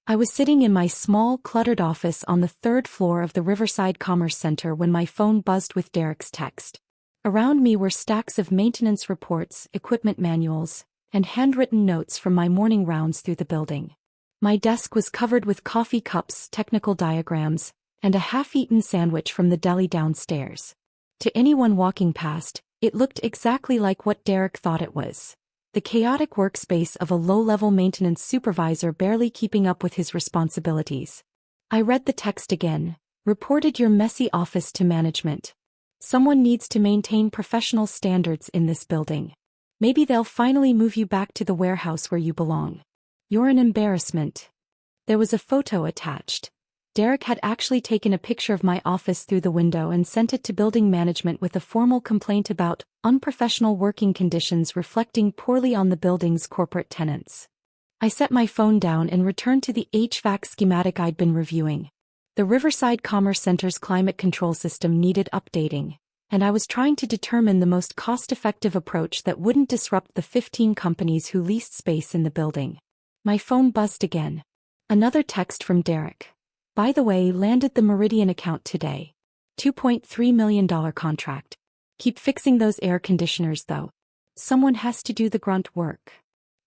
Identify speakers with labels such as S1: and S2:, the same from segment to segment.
S1: I was sitting in my small, cluttered office on the third floor of the Riverside Commerce Center when my phone buzzed with Derek's text. Around me were stacks of maintenance reports, equipment manuals, and handwritten notes from my morning rounds through the building. My desk was covered with coffee cups, technical diagrams, and a half-eaten sandwich from the deli downstairs. To anyone walking past, it looked exactly like what Derek thought it was. The chaotic workspace of a low-level maintenance supervisor barely keeping up with his responsibilities. I read the text again. Reported your messy office to management. Someone needs to maintain professional standards in this building. Maybe they'll finally move you back to the warehouse where you belong. You're an embarrassment. There was a photo attached. Derek had actually taken a picture of my office through the window and sent it to building management with a formal complaint about unprofessional working conditions reflecting poorly on the building's corporate tenants. I set my phone down and returned to the HVAC schematic I'd been reviewing. The Riverside Commerce Center's climate control system needed updating, and I was trying to determine the most cost-effective approach that wouldn't disrupt the 15 companies who leased space in the building. My phone buzzed again. Another text from Derek. By the way, landed the Meridian account today. $2.3 million contract. Keep fixing those air conditioners though. Someone has to do the grunt work.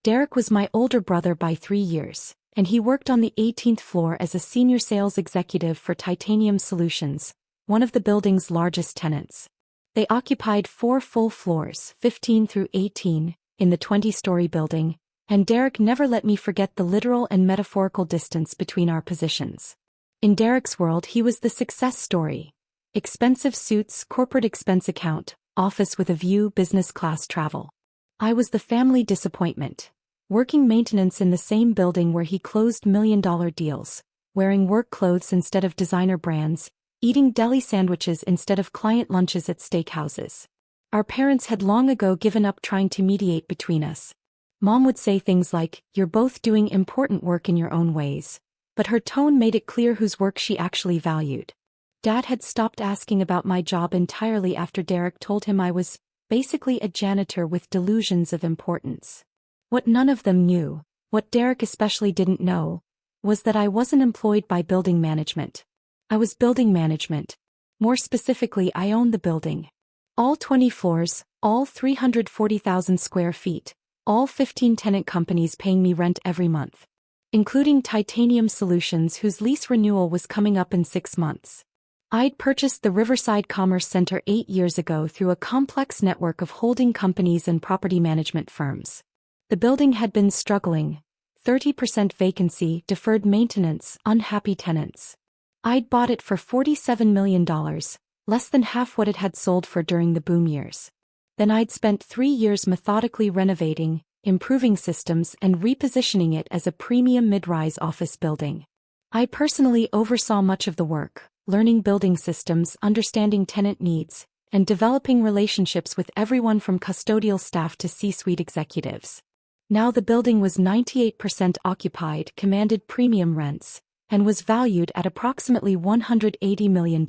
S1: Derek was my older brother by 3 years, and he worked on the 18th floor as a senior sales executive for Titanium Solutions, one of the building's largest tenants. They occupied 4 full floors, 15 through 18, in the 20-story building, and Derek never let me forget the literal and metaphorical distance between our positions. In Derek's world, he was the success story. Expensive suits, corporate expense account, office with a view, business class travel. I was the family disappointment. Working maintenance in the same building where he closed million-dollar deals, wearing work clothes instead of designer brands, eating deli sandwiches instead of client lunches at steakhouses. Our parents had long ago given up trying to mediate between us. Mom would say things like, "You're both doing important work in your own ways," but her tone made it clear whose work she actually valued. Dad had stopped asking about my job entirely after Derek told him I was basically a janitor with delusions of importance. What none of them knew, what Derek especially didn't know, was that I wasn't employed by building management. I was building management. More specifically, I owned the building. All 20 floors, all 340,000 square feet, all 15 tenant companies paying me rent every month, including Titanium Solutions, whose lease renewal was coming up in 6 months. I'd purchased the Riverside Commerce Center 8 years ago through a complex network of holding companies and property management firms. The building had been struggling, 30% vacancy, deferred maintenance, unhappy tenants. I'd bought it for $47 million, less than half what it had sold for during the boom years. Then I'd spent 3 years methodically renovating, improving systems, and repositioning it as a premium mid-rise office building. I personally oversaw much of the work, learning building systems, understanding tenant needs, and developing relationships with everyone from custodial staff to C-suite executives. Now the building was 98% occupied, commanded premium rents, and was valued at approximately $180 million.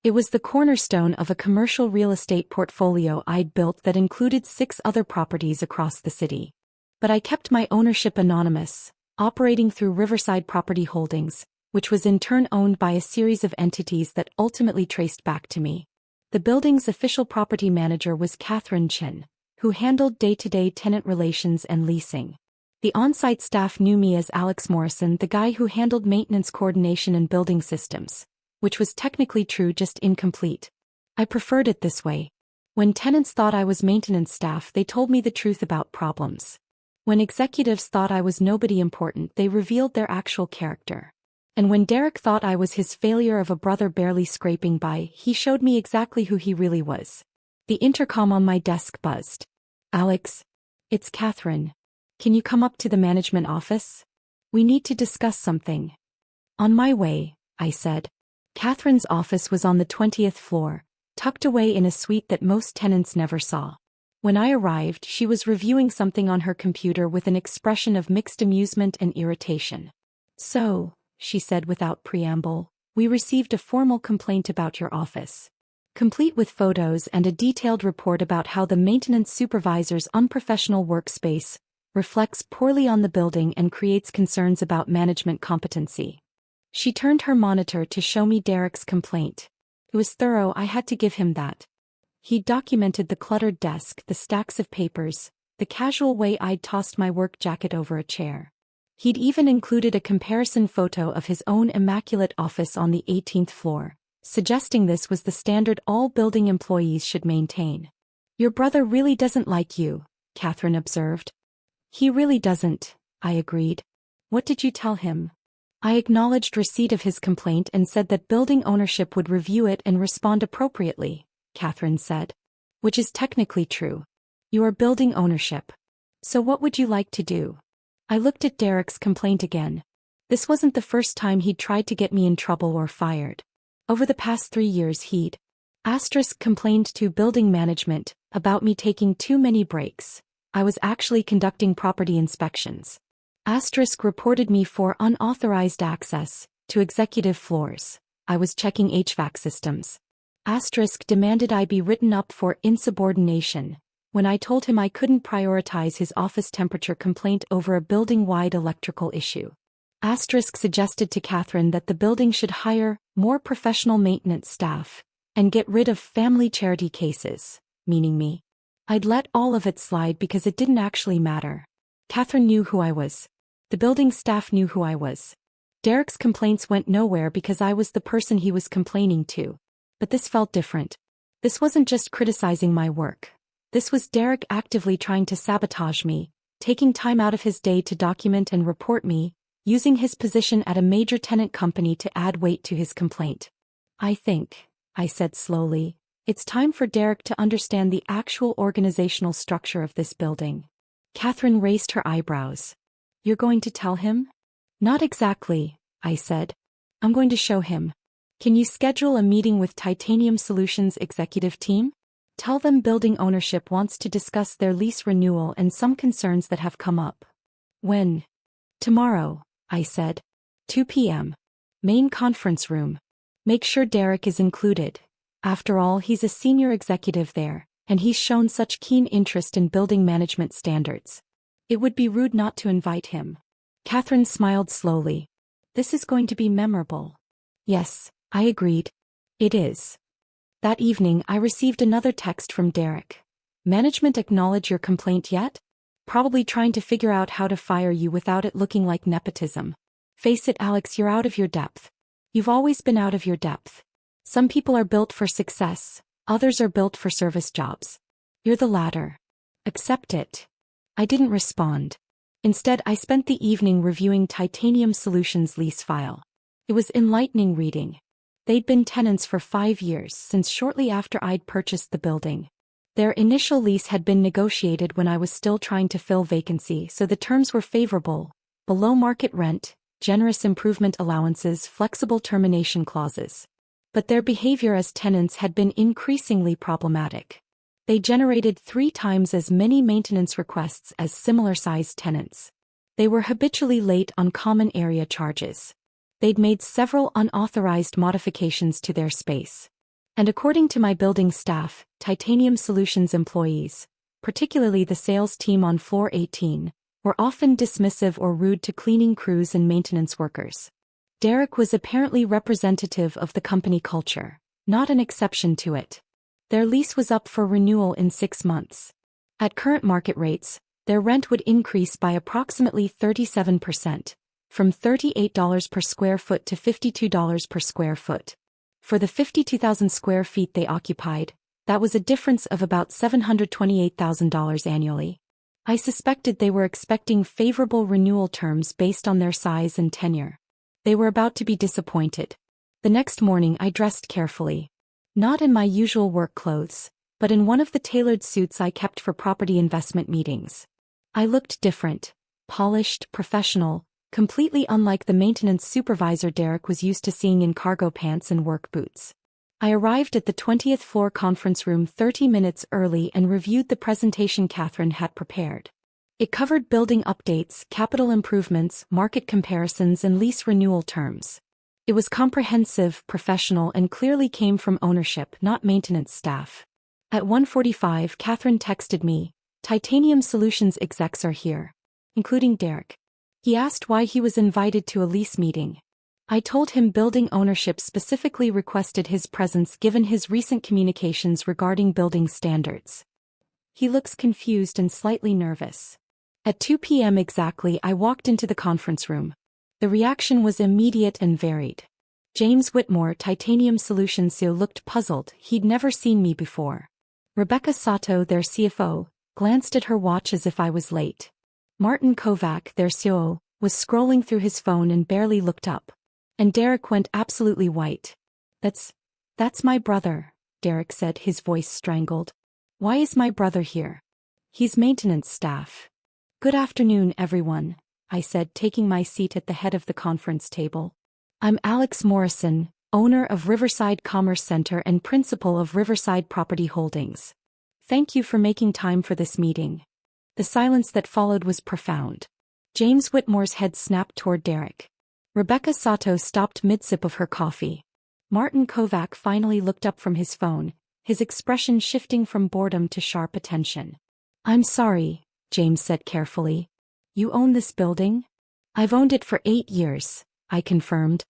S1: It was the cornerstone of a commercial real estate portfolio I'd built that included 6 other properties across the city. But I kept my ownership anonymous, operating through Riverside Property Holdings, which was in turn owned by a series of entities that ultimately traced back to me. The building's official property manager was Catherine Chin, who handled day-to-day tenant relations and leasing. The on-site staff knew me as Alex Morrison, the guy who handled maintenance coordination and building systems, which was technically true, just incomplete. I preferred it this way. When tenants thought I was maintenance staff, they told me the truth about problems. When executives thought I was nobody important, they revealed their actual character. And when Derek thought I was his failure of a brother barely scraping by, he showed me exactly who he really was. The intercom on my desk buzzed. "Alex, it's Catherine. Can you come up to the management office? We need to discuss something." "On my way," I said. Catherine's office was on the 20th floor, tucked away in a suite that most tenants never saw. When I arrived, she was reviewing something on her computer with an expression of mixed amusement and irritation. "So," she said without preamble, "we received a formal complaint about your office. Complete with photos and a detailed report about how the maintenance supervisor's unprofessional workspace reflects poorly on the building and creates concerns about management competency. She turned her monitor to show me Derek's complaint. It was thorough, I had to give him that. He documented the cluttered desk, the stacks of papers, the casual way I'd tossed my work jacket over a chair. He'd even included a comparison photo of his own immaculate office on the 18th floor, suggesting this was the standard all building employees should maintain. "Your brother really doesn't like you," Catherine observed. "He really doesn't," I agreed. "What did you tell him?" I acknowledged receipt of his complaint and said that building ownership would review it and respond appropriately, Catherine said. "Which is technically true. You are building ownership. So what would you like to do?" I looked at Derek's complaint again. This wasn't the first time he'd tried to get me in trouble or fired. Over the past 3 years he'd complained to building management about me taking too many breaks. I was actually conducting property inspections. Reported me for unauthorized access to executive floors. I was checking HVAC systems. Demanded I be written up for insubordination when I told him I couldn't prioritize his office temperature complaint over a building-wide electrical issue. Suggested to Catherine that the building should hire more professional maintenance staff and get rid of family charity cases, meaning me. I'd let all of it slide because it didn't actually matter. Catherine knew who I was. The building staff knew who I was. Derek's complaints went nowhere because I was the person he was complaining to. But this felt different. This wasn't just criticizing my work. This was Derek actively trying to sabotage me, taking time out of his day to document and report me, using his position at a major tenant company to add weight to his complaint. "I think," I said slowly, "it's time for Derek to understand the actual organizational structure of this building." Catherine raised her eyebrows. "You're going to tell him?" "Not exactly," I said. "I'm going to show him. Can you schedule a meeting with Titanium Solutions executive team? Tell them building ownership wants to discuss their lease renewal and some concerns that have come up." "When?" "Tomorrow," I said. 2 p.m. Main conference room. Make sure Derek is included. After all, he's a senior executive there, and he's shown such keen interest in building management standards. It would be rude not to invite him. Catherine smiled slowly. "This is going to be memorable." "Yes," I agreed. "It is." That evening I received another text from Derek. "Management acknowledge your complaint yet? Probably trying to figure out how to fire you without it looking like nepotism. Face it, Alex, you're out of your depth. You've always been out of your depth. Some people are built for success, others are built for service jobs. You're the latter. Accept it." I didn't respond. Instead, I spent the evening reviewing Titanium Solutions' lease file. It was enlightening reading. They'd been tenants for 5 years, since shortly after I'd purchased the building. Their initial lease had been negotiated when I was still trying to fill vacancy, so the terms were favorable: below market rent, generous improvement allowances, flexible termination clauses. But their behavior as tenants had been increasingly problematic. They generated 3 times as many maintenance requests as similar-sized tenants. They were habitually late on common area charges. They'd made several unauthorized modifications to their space. And according to my building staff, Titanium Solutions employees, particularly the sales team on floor 18, were often dismissive or rude to cleaning crews and maintenance workers. Derek was apparently representative of the company culture, not an exception to it. Their lease was up for renewal in 6 months. At current market rates, their rent would increase by approximately 37%. From $38 per square foot to $52 per square foot. For the 52,000 square feet they occupied, that was a difference of about $728,000 annually. I suspected they were expecting favorable renewal terms based on their size and tenure. They were about to be disappointed. The next morning I dressed carefully. Not in my usual work clothes, but in one of the tailored suits I kept for property investment meetings. I looked different, polished, professional, completely unlike the maintenance supervisor Derek was used to seeing in cargo pants and work boots. I arrived at the 20th floor conference room 30 minutes early and reviewed the presentation Catherine had prepared. It covered building updates, capital improvements, market comparisons, and lease renewal terms. It was comprehensive, professional, and clearly came from ownership, not maintenance staff. At 1:45, Catherine texted me, "Titanium Solutions execs are here. including Derek. He asked why he was invited to a lease meeting. I told him building ownership specifically requested his presence given his recent communications regarding building standards. He looks confused and slightly nervous. At 2 p.m. exactly, I walked into the conference room. The reaction was immediate and varied. James Whitmore, Titanium Solutions CEO, looked puzzled. He'd never seen me before. Rebecca Sato, their CFO, glanced at her watch as if I was late. Martin Kovac, their COO, was scrolling through his phone and barely looked up. And Derek went absolutely white. That's my brother, Derek said, his voice strangled. Why is my brother here? He's maintenance staff. Good afternoon, everyone, I said, taking my seat at the head of the conference table. I'm Alex Morrison, owner of Riverside Commerce Center and principal of Riverside Property Holdings. Thank you for making time for this meeting. The silence that followed was profound. James Whitmore's head snapped toward Derek. Rebecca Sato stopped mid-sip of her coffee. Martin Kovac finally looked up from his phone, his expression shifting from boredom to sharp attention. I'm sorry, James said carefully. You own this building? I've owned it for 8 years, I confirmed.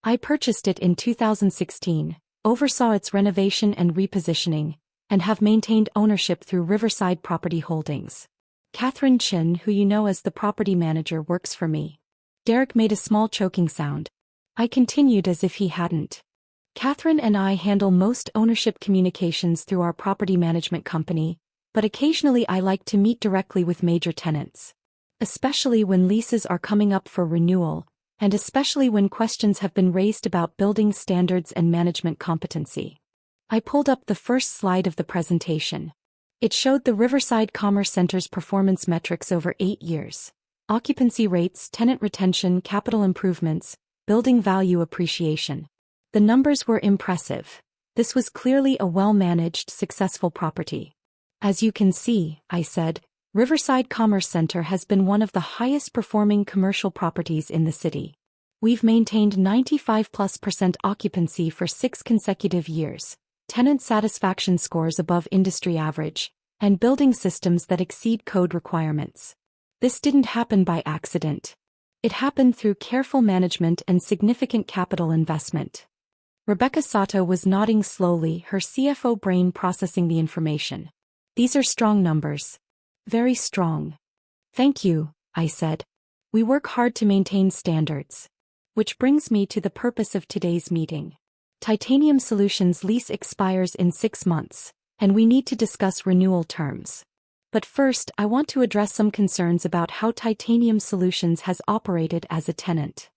S1: I purchased it in 2016, oversaw its renovation and repositioning, and have maintained ownership through Riverside Property Holdings. Catherine Chin, who you know as the property manager, works for me. Derek made a small choking sound. I continued as if he hadn't. Catherine and I handle most ownership communications through our property management company, but occasionally I like to meet directly with major tenants. Especially when leases are coming up for renewal, and especially when questions have been raised about building standards and management competency. I pulled up the first slide of the presentation. It showed the Riverside Commerce Center's performance metrics over 8 years. Occupancy rates, tenant retention, capital improvements, building value appreciation. The numbers were impressive. This was clearly a well-managed, successful property. As you can see, I said, Riverside Commerce Center has been one of the highest-performing commercial properties in the city. We've maintained 95+% occupancy for 6 consecutive years, tenant satisfaction scores above industry average, and building systems that exceed code requirements. This didn't happen by accident. It happened through careful management and significant capital investment. Rebecca Sato was nodding slowly, her CFO brain processing the information. These are strong numbers. Very strong. Thank you, I said. We work hard to maintain standards. Which brings me to the purpose of today's meeting. Titanium Solutions lease expires in 6 months, and we need to discuss renewal terms. But first, I want to address some concerns about how Titanium Solutions has operated as a tenant.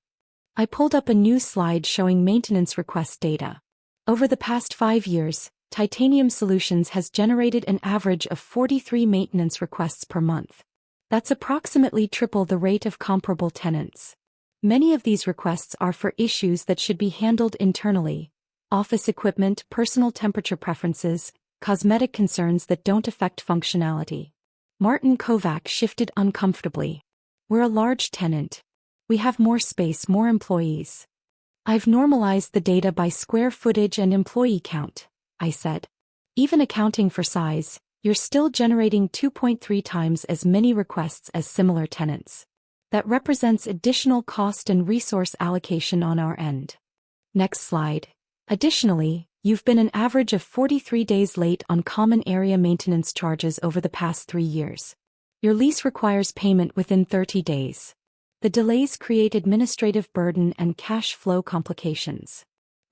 S1: I pulled up a new slide showing maintenance request data. Over the past 5 years, Titanium Solutions has generated an average of 43 maintenance requests per month. That's approximately triple the rate of comparable tenants. Many of these requests are for issues that should be handled internally: office equipment, personal temperature preferences, cosmetic concerns that don't affect functionality. Martin Kovac shifted uncomfortably. We're a large tenant. We have more space, more employees. I've normalized the data by square footage and employee count, I said. Even accounting for size, you're still generating 2.3 times as many requests as similar tenants. That represents additional cost and resource allocation on our end. Next slide. Additionally, you've been an average of 43 days late on common area maintenance charges over the past 3 years. Your lease requires payment within 30 days. The delays create administrative burden and cash flow complications.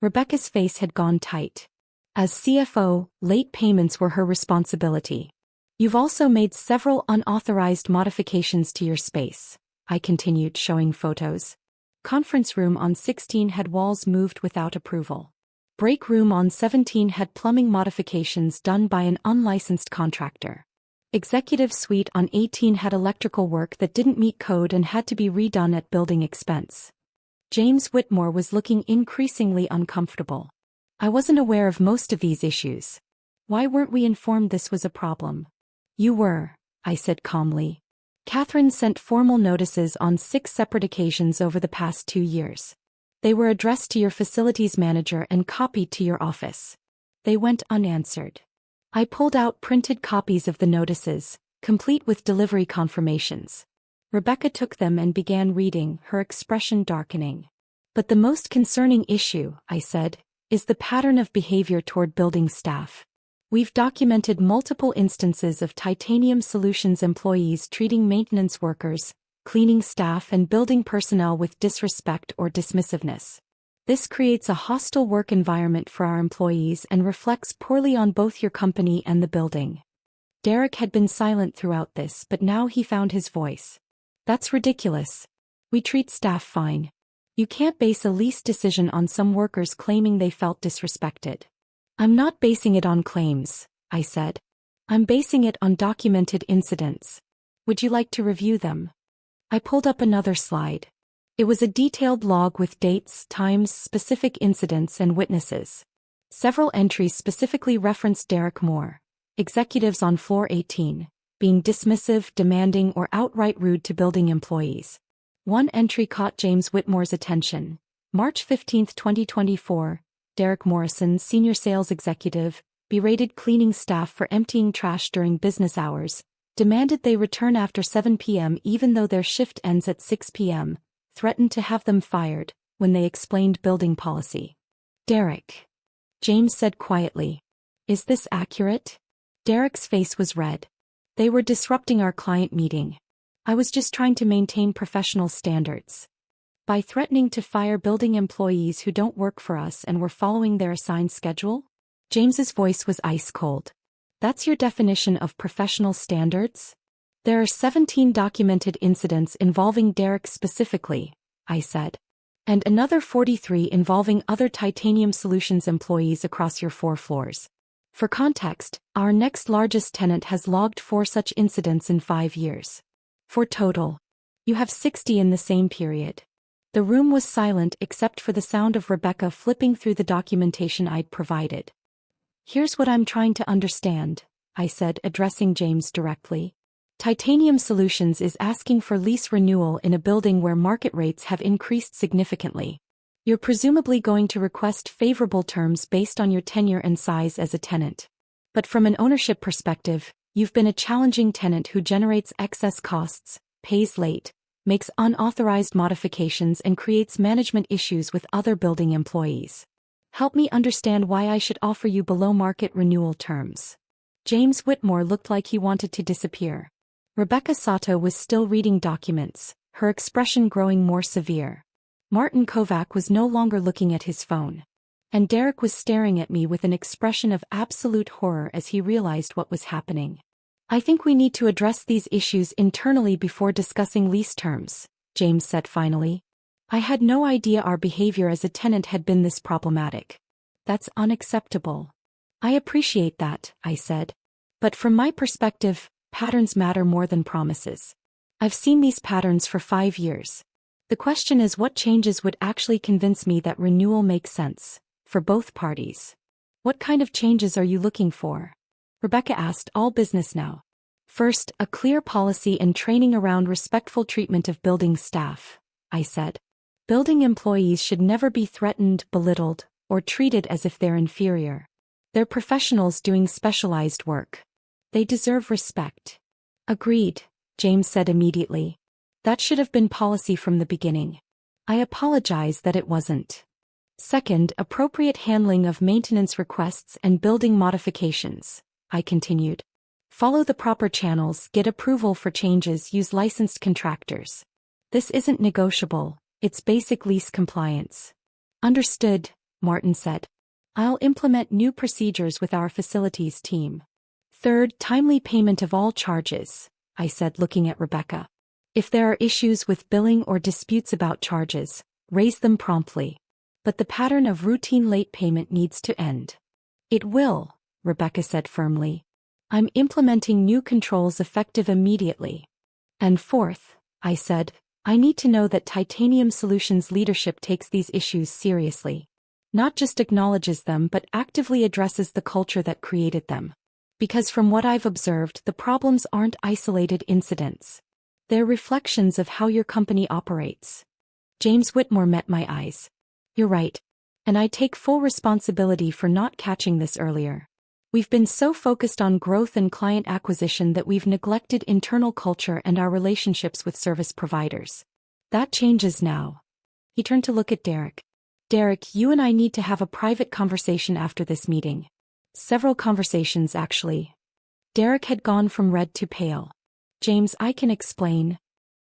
S1: Rebecca's face had gone tight. As CFO, late payments were her responsibility. You've also made several unauthorized modifications to your space, I continued, showing photos. Conference room on 16 had walls moved without approval. Break room on 17 had plumbing modifications done by an unlicensed contractor. Executive suite on 18 had electrical work that didn't meet code and had to be redone at building expense. James Whitmore was looking increasingly uncomfortable. I wasn't aware of most of these issues. Why weren't we informed this was a problem? You were, I said calmly. Catherine sent formal notices on 6 separate occasions over the past 2 years. They were addressed to your facilities manager and copied to your office. They went unanswered. I pulled out printed copies of the notices, complete with delivery confirmations. Rebecca took them and began reading, her expression darkening. But the most concerning issue, I said, is the pattern of behavior toward building staff. We've documented multiple instances of Titanium Solutions employees treating maintenance workers, cleaning staff and building personnel with disrespect or dismissiveness. This creates a hostile work environment for our employees and reflects poorly on both your company and the building. Derek had been silent throughout this, but now he found his voice. That's ridiculous. We treat staff fine. You can't base a lease decision on some workers claiming they felt disrespected. I'm not basing it on claims, I said. I'm basing it on documented incidents. Would you like to review them? I pulled up another slide. It was a detailed log with dates, times, specific incidents, and witnesses. Several entries specifically referenced Derek Moore, executives on floor 18, being dismissive, demanding, or outright rude to building employees. One entry caught James Whitmore's attention. March 15, 2024, Derek Morrison, senior sales executive, berated cleaning staff for emptying trash during business hours, demanded they return after 7 p.m. even though their shift ends at 6 p.m., threatened to have them fired when they explained building policy. Derek, James said quietly. Is this accurate? Derek's face was red. They were disrupting our client meeting. I was just trying to maintain professional standards. By threatening to fire building employees who don't work for us and were following their assigned schedule? James's voice was ice cold. That's your definition of professional standards? There are 17 documented incidents involving Derek specifically, I said. And another 43 involving other Titanium Solutions employees across your 4 floors. For context, our next largest tenant has logged 4 such incidents in 5 years. For total, you have 60 in the same period. The room was silent except for the sound of Rebecca flipping through the documentation I'd provided. Here's what I'm trying to understand, I said, addressing James directly. Titanium Solutions is asking for lease renewal in a building where market rates have increased significantly. You're presumably going to request favorable terms based on your tenure and size as a tenant. But from an ownership perspective, you've been a challenging tenant who generates excess costs, pays late, makes unauthorized modifications, and creates management issues with other building employees. Help me understand why I should offer you below-market renewal terms. James Whitmore looked like he wanted to disappear. Rebecca Sato was still reading documents, her expression growing more severe. Martin Kovac was no longer looking at his phone. And Derek was staring at me with an expression of absolute horror as he realized what was happening. I think we need to address these issues internally before discussing lease terms, James said finally. I had no idea our behavior as a tenant had been this problematic. That's unacceptable. I appreciate that, I said. But from my perspective, patterns matter more than promises. I've seen these patterns for 5 years. The question is what changes would actually convince me that renewal makes sense, for both parties. What kind of changes are you looking for? Rebecca asked, all business now. First, a clear policy and training around respectful treatment of building staff, I said. Building employees should never be threatened, belittled, or treated as if they're inferior. They're professionals doing specialized work. They deserve respect. Agreed, James said immediately. That should have been policy from the beginning. I apologize that it wasn't. Second, appropriate handling of maintenance requests and building modifications, I continued. Follow the proper channels, get approval for changes, use licensed contractors. This isn't negotiable, it's basic lease compliance. Understood, Martin said. I'll implement new procedures with our facilities team. Third, timely payment of all charges, I said, looking at Rebecca. If there are issues with billing or disputes about charges, raise them promptly. But the pattern of routine late payment needs to end. It will, Rebecca said firmly. I'm implementing new controls effective immediately. And fourth, I said, I need to know that Titanium Solutions leadership takes these issues seriously. Not just acknowledges them but actively addresses the culture that created them. Because from what I've observed, the problems aren't isolated incidents. They're reflections of how your company operates. James Whitmore met my eyes. You're right. And I take full responsibility for not catching this earlier. We've been so focused on growth and client acquisition that we've neglected internal culture and our relationships with service providers. That changes now. He turned to look at Derek. Derek, you and I need to have a private conversation after this meeting. Several conversations, actually. Derek had gone from red to pale. James, I can explain.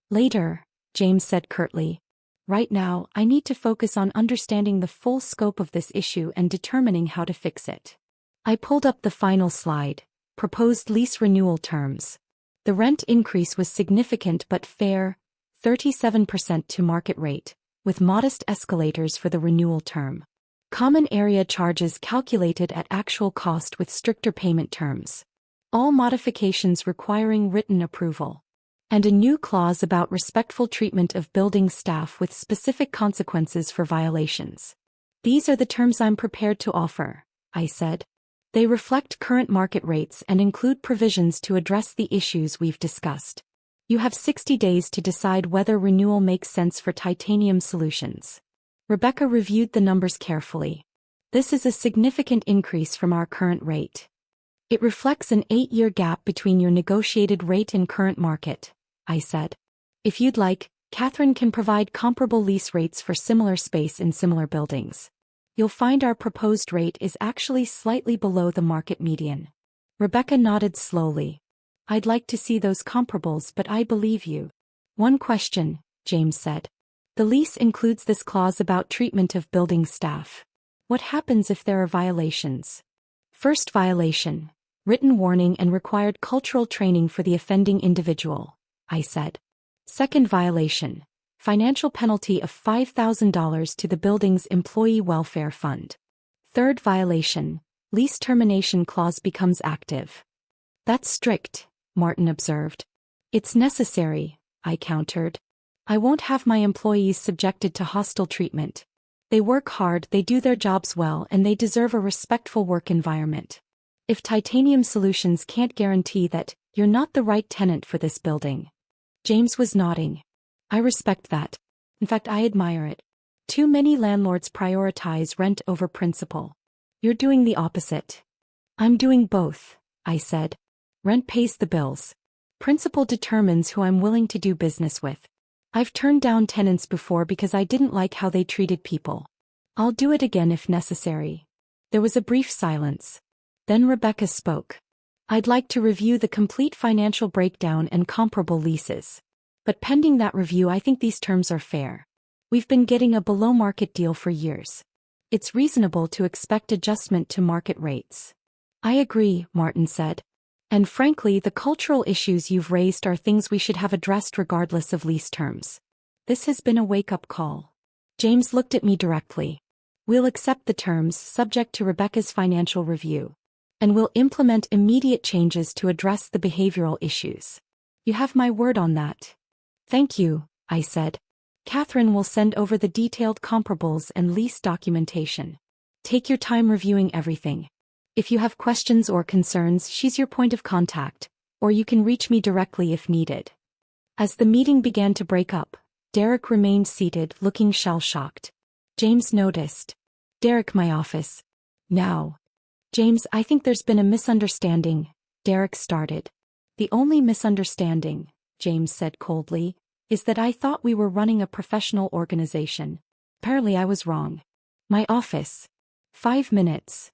S1: Later, James said curtly. Right now, I need to focus on understanding the full scope of this issue and determining how to fix it. I pulled up the final slide, proposed lease renewal terms. The rent increase was significant but fair, 37% to market rate, with modest escalators for the renewal term. Common area charges calculated at actual cost with stricter payment terms. All modifications requiring written approval. And a new clause about respectful treatment of building staff with specific consequences for violations. These are the terms I'm prepared to offer, I said. They reflect current market rates and include provisions to address the issues we've discussed. You have 60 days to decide whether renewal makes sense for Titanium Solutions. Rebecca reviewed the numbers carefully. This is a significant increase from our current rate. It reflects an 8-year gap between your negotiated rate and current market, I said. If you'd like, Catherine can provide comparable lease rates for similar space in similar buildings. You'll find our proposed rate is actually slightly below the market median. Rebecca nodded slowly. I'd like to see those comparables, but I believe you. One question, James said. The lease includes this clause about treatment of building staff. What happens if there are violations? First violation, written warning and required cultural training for the offending individual, I said. Second violation, financial penalty of $5,000 to the building's employee welfare fund. Third violation, lease termination clause becomes active. That's strict, Martin observed. It's necessary, I countered. I won't have my employees subjected to hostile treatment. They work hard, they do their jobs well, and they deserve a respectful work environment. If Titanium Solutions can't guarantee that, you're not the right tenant for this building. James was nodding. I respect that. In fact, I admire it. Too many landlords prioritize rent over principal. You're doing the opposite. I'm doing both, I said. Rent pays the bills. Principal determines who I'm willing to do business with. I've turned down tenants before because I didn't like how they treated people. I'll do it again if necessary. There was a brief silence. Then Rebecca spoke. I'd like to review the complete financial breakdown and comparable leases. But pending that review, I think these terms are fair. We've been getting a below-market deal for years. It's reasonable to expect adjustment to market rates. I agree, Martin said. And frankly, the cultural issues you've raised are things we should have addressed regardless of lease terms. This has been a wake-up call. James looked at me directly. We'll accept the terms subject to Rebecca's financial review. And we'll implement immediate changes to address the behavioral issues. You have my word on that. Thank you, I said. Catherine will send over the detailed comparables and lease documentation. Take your time reviewing everything. If you have questions or concerns, she's your point of contact, or you can reach me directly if needed. As the meeting began to break up, Derek remained seated, looking shell-shocked. James noticed. Derek, my office. Now. James, I think there's been a misunderstanding, Derek started. The only misunderstanding, James said coldly, is that I thought we were running a professional organization. Apparently I was wrong. My office. 5 minutes.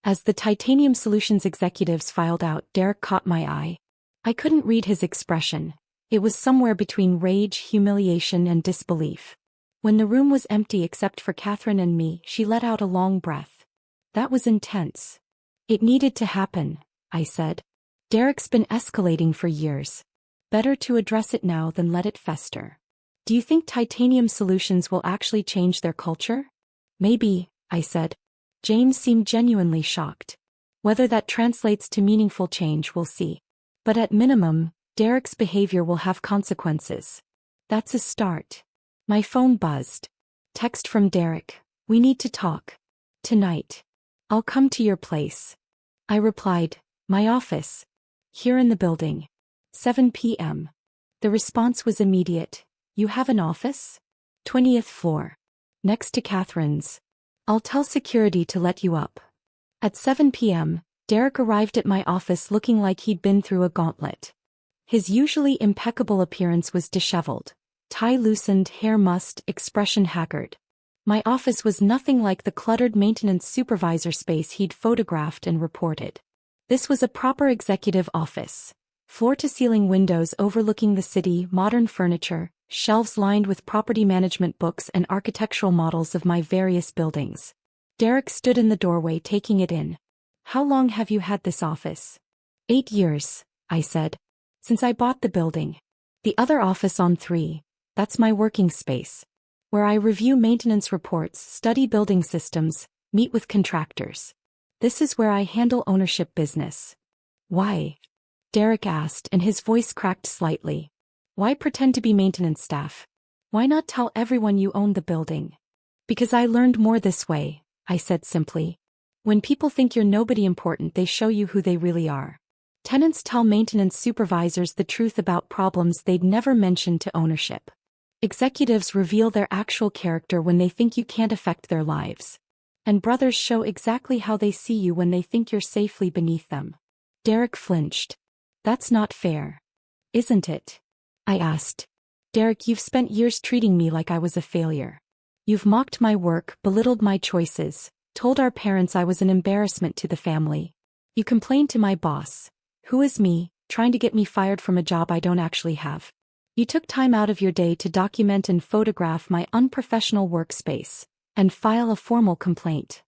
S1: As the Titanium Solutions executives filed out, Derek caught my eye. I couldn't read his expression. It was somewhere between rage, humiliation, and disbelief. When the room was empty except for Catherine and me, she let out a long breath. That was intense. It needed to happen, I said. Derek's been escalating for years. Better to address it now than let it fester. Do you think Titanium Solutions will actually change their culture? Maybe, I said. James seemed genuinely shocked. Whether that translates to meaningful change, we'll see. But at minimum, Derek's behavior will have consequences. That's a start. My phone buzzed. Text from Derek. We need to talk. Tonight. I'll come to your place. I replied, my office. Here in the building. 7 p.m. The response was immediate. You have an office? 20th floor. Next to Catherine's. I'll tell security to let you up. At 7 p.m., Derek arrived at my office looking like he'd been through a gauntlet. His usually impeccable appearance was disheveled, tie loosened, hair mussed, expression haggard. My office was nothing like the cluttered maintenance supervisor space he'd photographed and reported. This was a proper executive office. Floor-to-ceiling windows overlooking the city, modern furniture, shelves lined with property management books and architectural models of my various buildings. Derek stood in the doorway taking it in. "How long have you had this office?" 8 years, I said. "Since I bought the building. The other office on 3, that's my working space, where I review maintenance reports, study building systems, meet with contractors. This is where I handle ownership business." "Why?" Derek asked, and his voice cracked slightly. "Why pretend to be maintenance staff? Why not tell everyone you own the building?" "Because I learned more this way," I said simply. "When people think you're nobody important, they show you who they really are. Tenants tell maintenance supervisors the truth about problems they'd never mention to ownership. Executives reveal their actual character when they think you can't affect their lives. And brothers show exactly how they see you when they think you're safely beneath them." Derek flinched. "That's not fair. Isn't it?" I asked. "Derek, you've spent years treating me like I was a failure. You've mocked my work, belittled my choices, told our parents I was an embarrassment to the family. You complained to my boss, who is me, trying to get me fired from a job I don't actually have. You took time out of your day to document and photograph my unprofessional workspace, and file a formal complaint."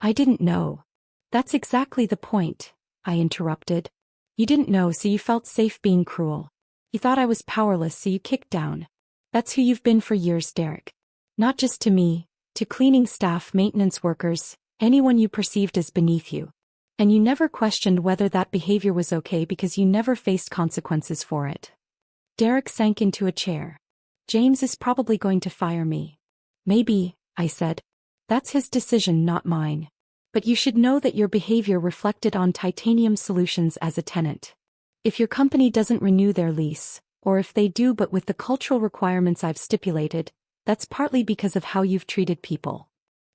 S1: "I didn't know." "That's exactly the point," I interrupted. "You didn't know, so you felt safe being cruel. You thought I was powerless, so you kicked down. That's who you've been for years, Derek. Not just to me, to cleaning staff, maintenance workers, anyone you perceived as beneath you. And you never questioned whether that behavior was okay because you never faced consequences for it." Derek sank into a chair. "James is probably going to fire me." "Maybe," I said. "That's his decision, not mine. But you should know that your behavior reflected on Titanium Solutions as a tenant. If your company doesn't renew their lease, or if they do but with the cultural requirements I've stipulated, that's partly because of how you've treated people."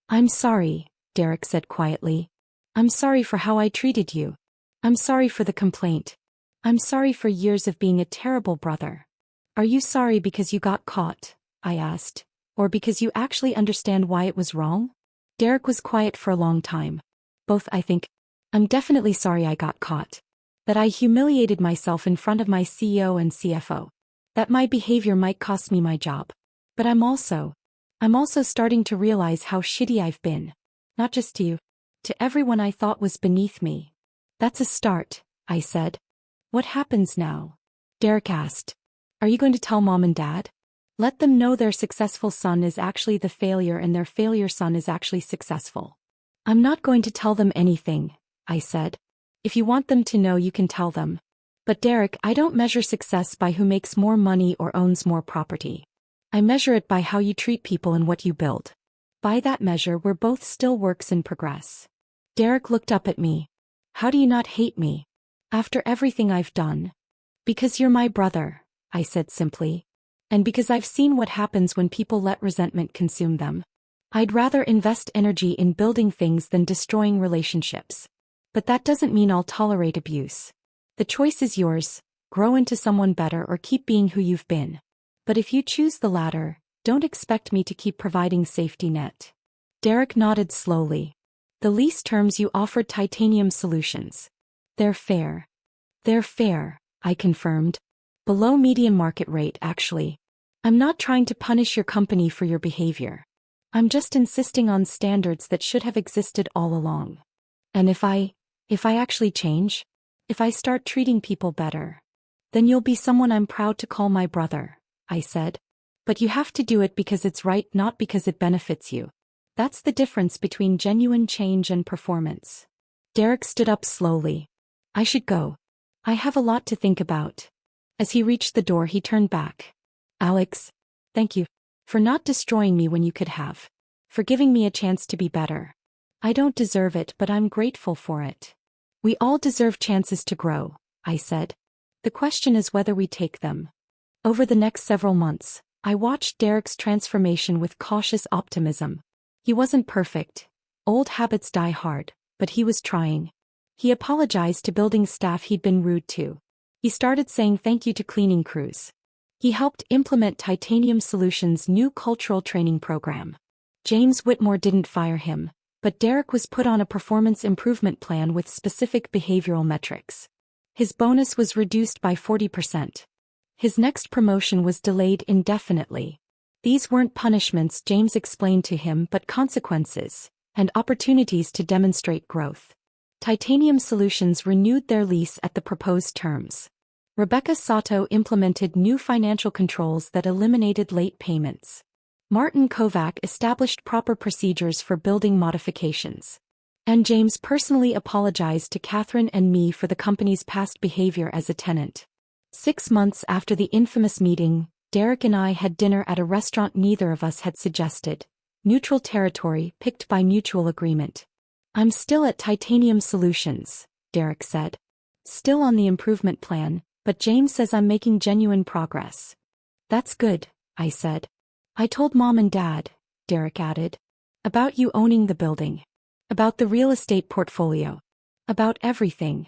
S1: "I'm sorry," Derek said quietly. "I'm sorry for how I treated you. I'm sorry for the complaint. I'm sorry for years of being a terrible brother." "Are you sorry because you got caught?" I asked. "Or because you actually understand why it was wrong?" Derek was quiet for a long time. "Both, I think. I'm definitely sorry I got caught. That I humiliated myself in front of my CEO and CFO. That my behavior might cost me my job. But I'm also starting to realize how shitty I've been. Not just to you. To everyone I thought was beneath me." "That's a start," I said. "What happens now?" Derek asked. "Are you going to tell Mom and Dad? Let them know their successful son is actually the failure and their failure son is actually successful." "I'm not going to tell them anything," I said. "If you want them to know, you can tell them. But Derek, I don't measure success by who makes more money or owns more property. I measure it by how you treat people and what you build. By that measure, we're both still works in progress." Derek looked up at me. "How do you not hate me? After everything I've done?" "Because you're my brother," I said simply. "And because I've seen what happens when people let resentment consume them. I'd rather invest energy in building things than destroying relationships. But that doesn't mean I'll tolerate abuse. The choice is yours, grow into someone better or keep being who you've been. But if you choose the latter, don't expect me to keep providing safety net." Derek nodded slowly. "The lease terms you offered Titanium Solutions. They're fair." "They're fair," I confirmed. "Below median market rate, actually. I'm not trying to punish your company for your behavior. I'm just insisting on standards that should have existed all along. And if I actually change, if I start treating people better, then you'll be someone I'm proud to call my brother," I said. "But you have to do it because it's right, not because it benefits you. That's the difference between genuine change and performance." Derek stood up slowly. "I should go. I have a lot to think about." As he reached the door, he turned back. "Alex, thank you for not destroying me when you could have. For giving me a chance to be better. I don't deserve it, but I'm grateful for it." "We all deserve chances to grow," I said. "The question is whether we take them." Over the next several months, I watched Derek's transformation with cautious optimism. He wasn't perfect. Old habits die hard, but he was trying. He apologized to building staff he'd been rude to. He started saying thank you to cleaning crews. He helped implement Titanium Solutions' new cultural training program. James Whitmore didn't fire him, but Derek was put on a performance improvement plan with specific behavioral metrics. His bonus was reduced by 40%. His next promotion was delayed indefinitely. These weren't punishments, James explained to him, but consequences and opportunities to demonstrate growth. Titanium Solutions renewed their lease at the proposed terms. Rebecca Sato implemented new financial controls that eliminated late payments. Martin Kovac established proper procedures for building modifications. And James personally apologized to Catherine and me for the company's past behavior as a tenant. 6 months after the infamous meeting, Derek and I had dinner at a restaurant neither of us had suggested. Neutral territory picked by mutual agreement. "I'm still at Titanium Solutions," Derek said. "Still on the improvement plan, but James says I'm making genuine progress." "That's good," I said. "I told Mom and Dad," Derek added. "About you owning the building. About the real estate portfolio. About everything."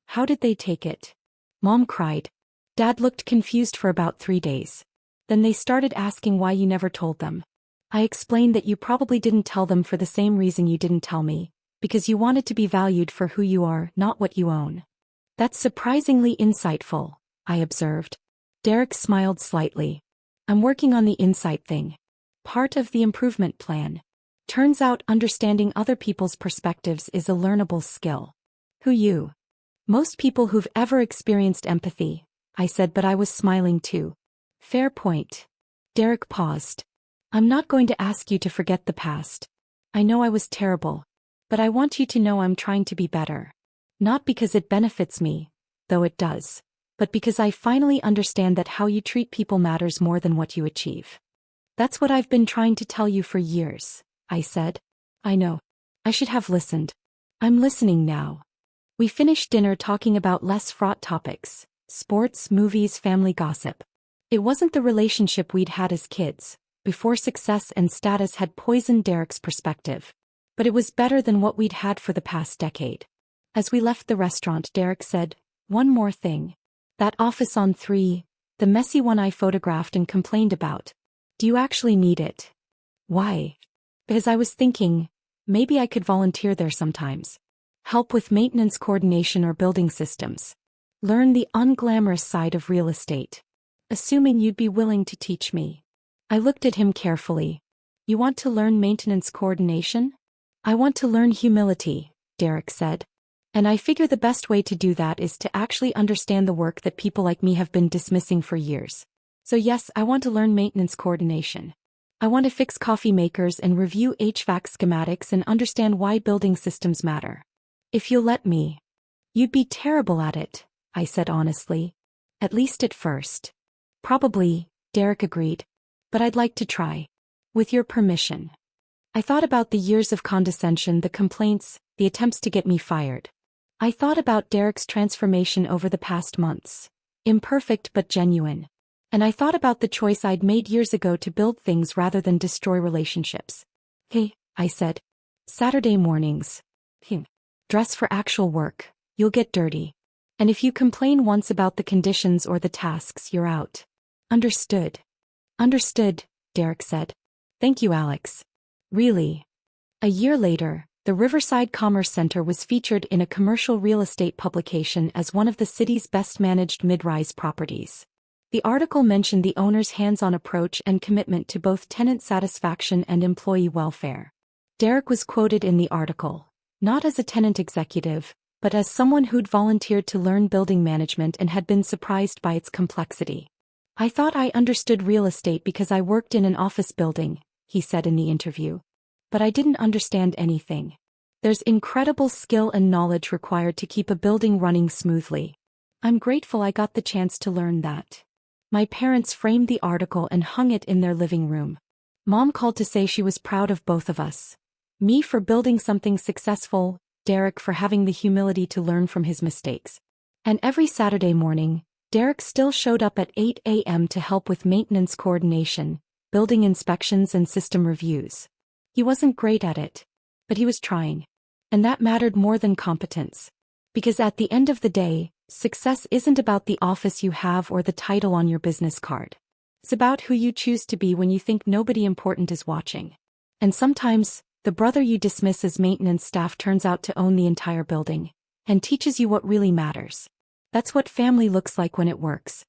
S1: "How did they take it?" Mom cried. Dad looked confused for about 3 days. Then they started asking why you never told them. I explained that you probably didn't tell them for the same reason you didn't tell me, because you wanted to be valued for who you are, not what you own. "That's surprisingly insightful," I observed. Derek smiled slightly. "I'm working on the insight thing. Part of the improvement plan. Turns out understanding other people's perspectives is a learnable skill." "Who you?" "Most people who've ever experienced empathy," I said, but I was smiling too. "Fair point." Derek paused. "I'm not going to ask you to forget the past. I know I was terrible. But I want you to know I'm trying to be better. Not because it benefits me, though it does, but because I finally understand that how you treat people matters more than what you achieve." "That's what I've been trying to tell you for years," I said. "I know. I should have listened. I'm listening now." We finished dinner talking about less fraught topics: sports, movies, family gossip. It wasn't the relationship we'd had as kids, before success and status had poisoned Derek's perspective. But it was better than what we'd had for the past decade. As we left the restaurant, Derek said, "One more thing. That office on 3, the messy one I photographed and complained about. Do you actually need it?" "Why?" "Because I was thinking, maybe I could volunteer there sometimes. Help with maintenance coordination or building systems. Learn the unglamorous side of real estate. Assuming you'd be willing to teach me." I looked at him carefully. "You want to learn maintenance coordination?" "I want to learn humility," Derek said. "And I figure the best way to do that is to actually understand the work that people like me have been dismissing for years. So yes, I want to learn maintenance coordination. I want to fix coffee makers and review HVAC schematics and understand why building systems matter. If you'll let me." "You'd be terrible at it," I said honestly. "At least at first." "Probably," Derek agreed. "But I'd like to try. With your permission." I thought about the years of condescension, the complaints, the attempts to get me fired. I thought about Derek's transformation over the past months. Imperfect but genuine. And I thought about the choice I'd made years ago to build things rather than destroy relationships. "Hey," I said. "Saturday mornings. Dress for actual work. You'll get dirty. And if you complain once about the conditions or the tasks, you're out." "Understood." "Understood," Derek said. "Thank you, Alex." "Really?" A year later, the Riverside Commerce Center was featured in a commercial real estate publication as one of the city's best-managed mid-rise properties. The article mentioned the owner's hands-on approach and commitment to both tenant satisfaction and employee welfare. Derek was quoted in the article, not as a tenant executive, but as someone who'd volunteered to learn building management and had been surprised by its complexity. "I thought I understood real estate because I worked in an office building," he said in the interview. "But I didn't understand anything. There's incredible skill and knowledge required to keep a building running smoothly. I'm grateful I got the chance to learn that." My parents framed the article and hung it in their living room. Mom called to say she was proud of both of us. Me for building something successful, Derek for having the humility to learn from his mistakes. And every Saturday morning, Derek still showed up at 8 a.m. to help with maintenance coordination, building inspections and system reviews. He wasn't great at it, but he was trying. And that mattered more than competence. Because at the end of the day, success isn't about the office you have or the title on your business card. It's about who you choose to be when you think nobody important is watching. And sometimes, the brother you dismiss as maintenance staff turns out to own the entire building and teaches you what really matters. That's what family looks like when it works.